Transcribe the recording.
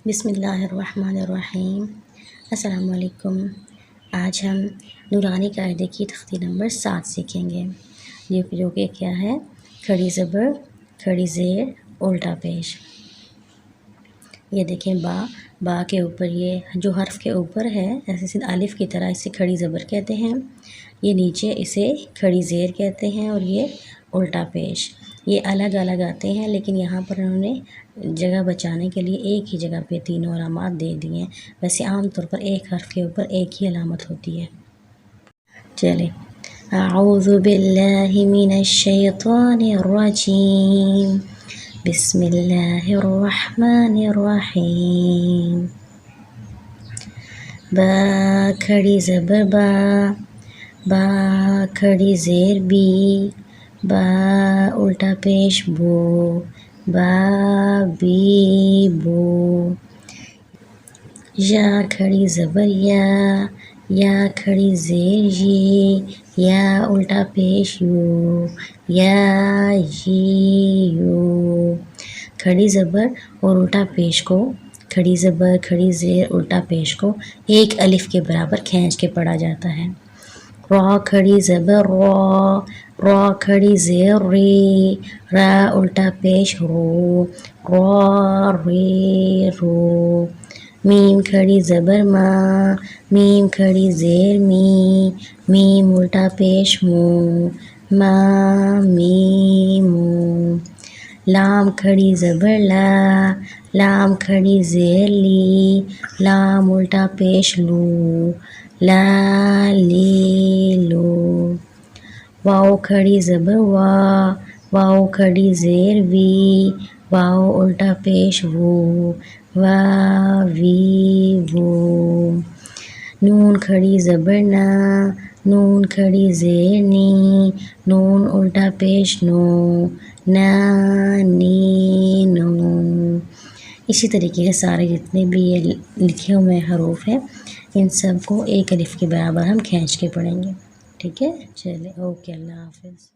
بسم اللہ الرحمن الرحیم۔ السلام علیکم۔ آج ہم نورانی قاعدے کی تختی نمبر 7 سیکھیں گے، جو کہ کیا ہے؟ کھڑی زبر، کھڑی زیر، الٹا پیش۔ یہ دیکھیں با کے اوپر یہ جو حرف کے اوپر ہے، جیسے الف کی طرح اسے کھڑی زبر کہتے ہیں، یہ نیچے اسے کھڑی زیر کہتے ہیں، اور یہ الٹا پیش۔ یہ الگ الگ آتے ہیں، لیکن یہاں پر انہوں نے جگہ بچانے کے لیے ایک ہی جگہ پہ تینوں علامات دے دی ہیں۔ ویسے عام طور پر ایک حرف کے اوپر ایک ہی علامت ہوتی ہے۔ چلیں، اعوذ باللہ من الشیطان الرجیم، بسم اللہ الرحمن الرحیم۔ با کھڑی زبر با کھڑی زیر بی، با الٹا پیش بو، با بی بو۔ یا کھڑی زبر یا کھڑی زیر یا الٹا پیش یا یو۔ کھڑی زبر اور الٹا پیش کو، کھڑی زبر، کھڑی زیر، الٹا پیش کو ایک الف کے برابر کھینچ کے پڑھا جاتا ہے۔ را کھڑی زبر را کھڑی زیر را الٹا پیش رو، را رو۔ میم کھڑی زبر میم کھڑی زیر میم الٹا پیش ما مو۔ لام کھڑی زبر لام کھڑی زیر لام الٹا پیش لا لو۔ واو کھڑی زبر واو کھڑی زیر واو الٹا پیش وا وو۔ نون کھڑی زبر نون کھڑی زیر نون الٹا پیش نو۔ اسی طریقے سے سارے جتنے بھی یہ لکھے ہوئے حروف ہیں، ان سب کو ایک الف کے برابر ہم کھینچ کے پڑھیں گے، ٹھیک ہے؟ چلے، اوکے، اللہ حافظ۔